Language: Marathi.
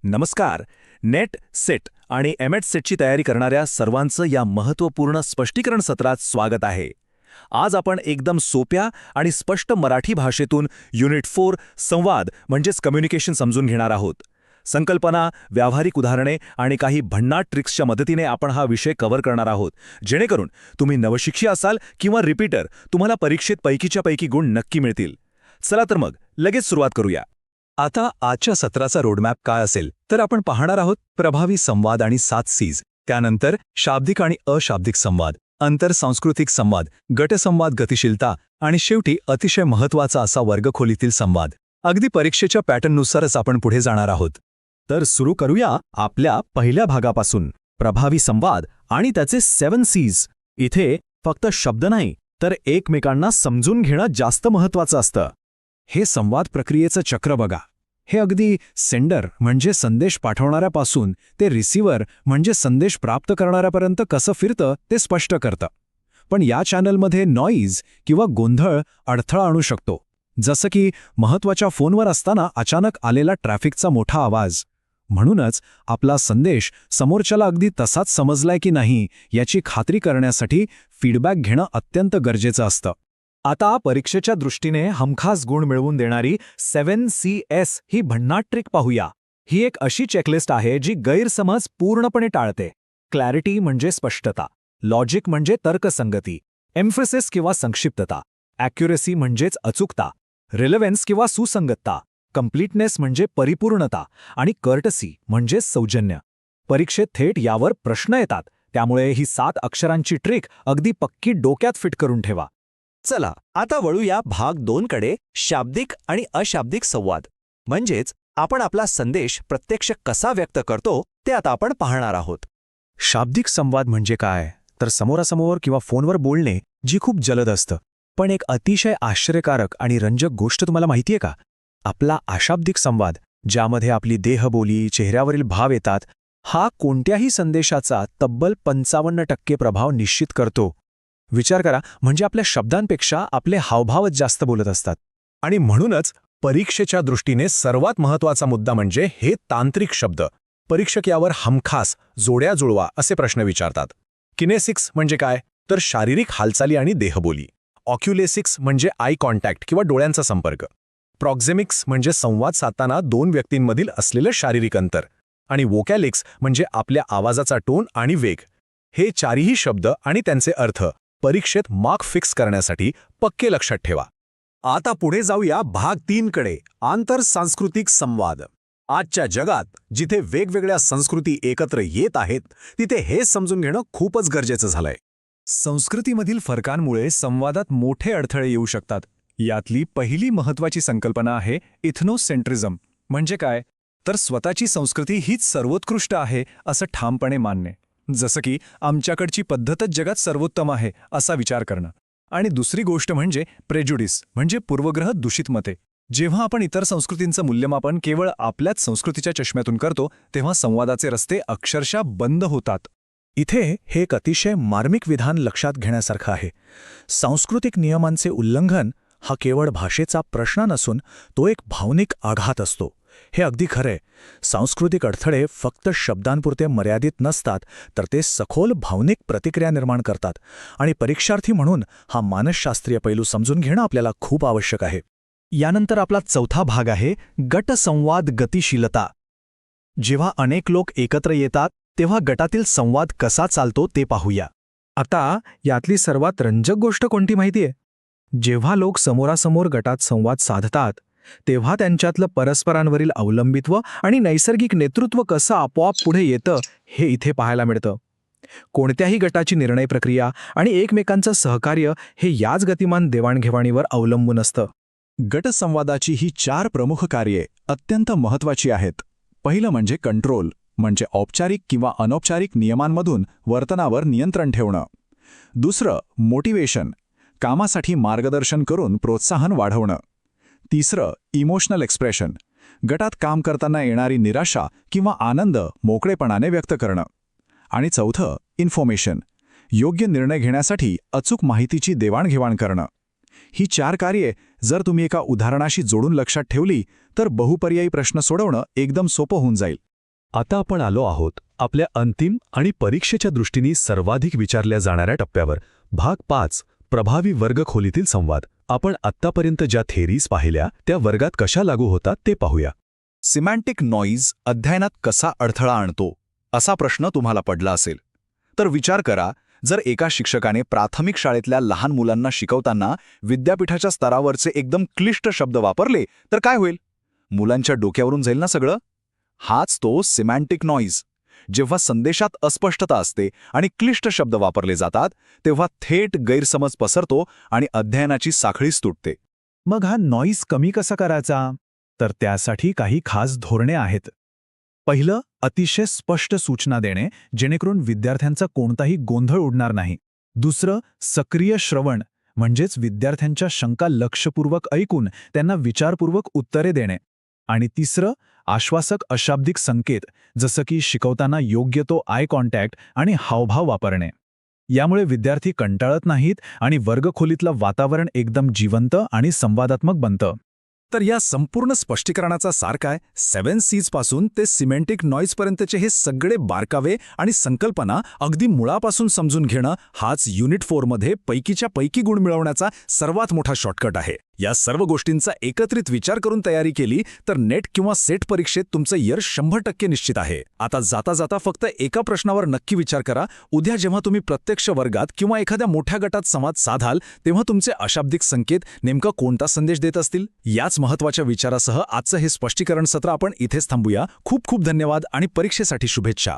नमस्कार. नेट, सेट आणि एमएट सेटची तयारी करणाऱ्या सर्वांचं या महत्त्वपूर्ण स्पष्टीकरण सत्रात स्वागत आहे. आज आपण एकदम सोप्या आणि स्पष्ट मराठी भाषेतून युनिट 4 संवाद म्हणजेच कम्युनिकेशन समजून घेणार आहोत. संकल्पना, व्यावहारिक उदाहरणे आणि काही भन्नाट ट्रिक्सच्या मदतीने आपण हा विषय कव्हर करणार आहोत, जेणेकरून तुम्ही नवशिक्षी असाल किंवा रिपीटर, तुम्हाला परीक्षेत पैकीच्या पैकी गुण नक्की मिळतील. चला तर मग लगेच सुरुवात करूया. आता आजच्या सत्राचा रोडमॅप काय असेल तर आपण पाहणार आहोत प्रभावी संवाद आणि 7 C's, त्यानंतर शाब्दिक आणि अशाब्दिक संवाद, आंतरसांस्कृतिक संवाद, गटसंवाद, गतिशीलता आणि शेवटी अतिशय महत्त्वाचा असा वर्गखोलीतील संवाद. अगदी परीक्षेच्या पॅटर्ननुसारच आपण पुढे जाणार आहोत. तर सुरू करूया आपल्या पहिल्या भागापासून, प्रभावी संवाद आणि त्याचे 7 C's. इथे फक्त शब्द नाही तर एकमेकांना समजून घेणं जास्त महत्त्वाचं असतं. हे संवाद प्रक्रियेचं चक्र बघा. हे अगदी सेंडर म्हणजे संदेश पाठवणाऱ्यापासून ते रिसिव्हर म्हणजे संदेश प्राप्त करणाऱ्यापर्यंत कसं फिरतं ते स्पष्ट करतं. पण या चॅनलमध्ये नॉईज किंवा गोंधळ अडथळा आणू शकतो, जसं की महत्त्वाच्या फोनवर असताना अचानक आलेला ट्रॅफिकचा मोठा आवाज. म्हणूनच आपला संदेश समोरच्याला अगदी तसाच समजलाय की नाही याची खात्री करण्यासाठी फीडबॅक घेणं अत्यंत गरजेचं असतं. आता परीक्षेच्या दृष्टीने हमखास गुण मिळवून देणारी 7CS ही भन्नाट ट्रिक पाहूया. ही एक अशी चेकलिस्ट आहे जी गैरसमज पूर्णपणे टाळते. क्लॅरिटी म्हणजे स्पष्टता, लॉजिक म्हणजे तर्कसंगती, एम्फेसिस किंवा संक्षिप्तता, ॲक्युरेसी म्हणजेच अचूकता, रिलेव्हन्स किंवा सुसंगतता, कंप्लीटनेस म्हणजे परिपूर्णता आणि कर्टसी म्हणजे सौजन्य. परीक्षेत थेट यावर प्रश्न येतात, त्यामुळे ही 7 अक्षरांची ट्रिक अगदी पक्की डोक्यात फिट करून ठेवा. चला आता वळूया भाग 2 कडे, शाब्दिक आणि अशाब्दिक संवाद. म्हणजेच आपण आपला संदेश प्रत्यक्ष कसा व्यक्त करतो ते आता आपण पाहणार आहोत. शाब्दिक संवाद म्हणजे काय तर समोरासमोर किंवा फोनवर बोलणे, जी खूप जलद असतं. पण एक अतिशय आश्चर्यकारक आणि रंजक गोष्ट तुम्हाला माहितीये का? आपला अशाब्दिक संवाद, ज्यामध्ये आपली देहबोली, चेहऱ्यावरील भाव येतात, हा कोणत्याही संदेशाचा तब्बल 55% प्रभाव निश्चित करतो. विचार करा, म्हणजे आपल्या शब्दांपेक्षा आपले हावभावच जास्त बोलत असतात. आणि म्हणूनच परीक्षेच्या दृष्टीने सर्वात महत्त्वाचा मुद्दा म्हणजे हे तांत्रिक शब्द. परीक्षक यावर हमखास जोड्या जुळवा असे प्रश्न विचारतात. किनेसिक्स म्हणजे काय तर शारीरिक हालचाली आणि देहबोली. ऑक्युलेसिक्स म्हणजे आय कॉन्टॅक्ट किंवा डोळ्यांचा संपर्क. प्रॉक्झेमिक्स म्हणजे संवाद साधताना 2 व्यक्तींमधील असलेलं शारीरिक अंतर. आणि वोकॅलिक्स म्हणजे आपल्या आवाजाचा टोन आणि वेग. हे चारही शब्द आणि त्यांचे अर्थ परीक्षेत मार्क फिक्स करण्यासाठी पक्के लक्षात ठेवा. आता पुढे जाऊया भाग 3 कडे, आंतरसांस्कृतिक संवाद. आजच्या जगात जिथे वेगवेगळ्या संस्कृती एकत्र येत आहेत, तिथे हे समजून घेणं खूपच गरजेचं झालंय. संस्कृतीमधील फरकांमुळे संवादात मोठे अडथळे येऊ शकतात. यातली पहिली महत्त्वाची संकल्पना आहे इथनोसेंट्रिझम. म्हणजे काय तर स्वतःची संस्कृती हीच सर्वोत्कृष्ट आहे असं ठामपणे मानणे. जसं की आमच्याकडची पद्धतच जगात सर्वोत्तम आहे असा विचार करणं. आणि दुसरी गोष्ट म्हणजे प्रेजुडिस म्हणजे पूर्वग्रह दूषित मते. जेव्हा आपण इतर संस्कृतींचं मूल्यमापन केवळ आपल्याच संस्कृतीच्या चष्म्यातून करतो, तेव्हा संवादाचे रस्ते अक्षरशः बंद होतात. इथे हे एक अतिशय मार्मिक विधान लक्षात घेण्यासारखं आहे. सांस्कृतिक नियमांचे उल्लंघन हा केवळ भाषेचा प्रश्न नसून तो एक भावनिक आघात असतो. हे अगदी खरंय. सांस्कृतिक अडथळे फक्त शब्दांपुरते मर्यादित नसतात, तर ते सखोल भावनिक प्रतिक्रिया निर्माण करतात. आणि परीक्षार्थी म्हणून हा मानसशास्त्रीय पैलू समजून घेणं आपल्याला खूप आवश्यक आहे. यानंतर आपला चौथा भाग आहे गटसंवाद, गतिशीलता. जेव्हा अनेक लोक एकत्र येतात तेव्हा गटातील संवाद कसा चालतो ते पाहूया. आता यातली सर्वात रंजक गोष्ट कोणती माहितीये? जेव्हा लोक समोरासमोर गटात संवाद साधतात तेव्हा त्यांच्यातलं परस्परांवरील अवलंबित्व आणि नैसर्गिक नेतृत्व कसं आपोआप पुढे येतं हे इथे पाहायला मिळतं. कोणत्याही गटाची निर्णय प्रक्रिया आणि एकमेकांचं सहकार्य हे याच गतिमान देवाणघेवाणीवर अवलंबून असतं. गटसंवादाची ही 4 प्रमुख कार्ये अत्यंत महत्त्वाची आहेत. पहिलं म्हणजे कंट्रोल, म्हणजे औपचारिक किंवा अनौपचारिक नियमांमधून वर्तनावर नियंत्रण ठेवणं. दुसरं मोटिवेशन, कामासाठी मार्गदर्शन करून प्रोत्साहन वाढवणं. तिसरं इमोशनल एक्सप्रेशन, गटात काम करताना येणारी निराशा किंवा आनंद मोकळेपणाने व्यक्त करणं. आणि चौथं इन्फॉर्मेशन, योग्य निर्णय घेण्यासाठी अचूक माहितीची देवाणघेवाण करणं. ही 4 कार्ये जर तुम्ही एका उदाहरणाशी जोडून लक्षात ठेवली तर बहुपर्यायी प्रश्न सोडवणं एकदम सोपं होऊन जाईल. आता आपण आलो आहोत आपल्या अंतिम आणि परीक्षेच्या दृष्टीने सर्वाधिक विचारल्या जाणाऱ्या टप्प्यावर. भाग 5. प्रभावी वर्गखोलीतील संवाद. आपण आत्तापर्यंत ज्या थेरीज पाहिल्या त्या वर्गात कशा लागू होतात ते पाहूया. सिमॅन्टिक नॉईज अध्ययनात कसा अडथळा आणतो असा प्रश्न तुम्हाला पडला असेल तर विचार करा, जर एका शिक्षकाने प्राथमिक शाळेतल्या लहान मुलांना शिकवताना विद्यापीठाच्या स्तरावरचे एकदम क्लिष्ट शब्द वापरले तर काय होईल? मुलांच्या डोक्यावरून जाईल ना सगळं. हाच तो सिमॅन्टिक नॉईज. जेव्हा संदेशात अस्पष्टता असते आणि क्लिष्ट शब्द वापरले जातात तेव्हा थेट गैरसमज पसरतो आणि अध्ययनाची साखळीच तुटते. मग हा नॉईज कमी कसा करायचा? तर त्यासाठी काही खास धोरणे आहेत. पहिलं, अतिशय स्पष्ट सूचना देणे जेणेकरून विद्यार्थ्यांचा कोणताही गोंधळ उडणार नाही. दुसरं, सक्रिय श्रवण म्हणजेच विद्यार्थ्यांच्या शंका लक्षपूर्वक ऐकून त्यांना विचारपूर्वक उत्तरे देणे. आणि तिसरं, आश्वासक अशाब्दिक संकेत जसं की शिकवताना योग्य तो आय कॉन्टॅक्ट आणि हावभाव वापरणे. यामुळे विद्यार्थी कंटाळत नाहीत आणि वर्गखोलीतलं वातावरण एकदम जिवंत आणि संवादात्मक बनतं. तर या संपूर्ण स्पष्टीकरणाचा सार काय? 7 C's पासून ते सिमेंटिक नॉईजपर्यंतचे हे सगळे बारकावे आणि संकल्पना अगदी मुळापासून समजून घेणं हाच युनिट 4 मध्ये पैकीच्या पैकी गुण मिळवण्याचा सर्वात मोठा शॉर्टकट आहे. या सर्व गोष्टींचा एकत्रित विचार करून तयारी केली तर नेट किंवा सेट परीक्षेत तुमचं यश 100% निश्चित आहे. आता जाता जाता फक्त एका प्रश्नावर नक्की विचार करा. उद्या जेव्हा तुम्ही प्रत्यक्ष वर्गात किंवा एखाद्या मोठ्या गटात संवाद साधाल तेव्हा तुमचे अशाब्दिक संकेत नेमका कोणता संदेश देत असतील? याच महत्त्वाच्या विचारासह आजचं हे स्पष्टीकरण सत्र आपण इथेच थांबूया. खूप खूप धन्यवाद आणि परीक्षेसाठी शुभेच्छा.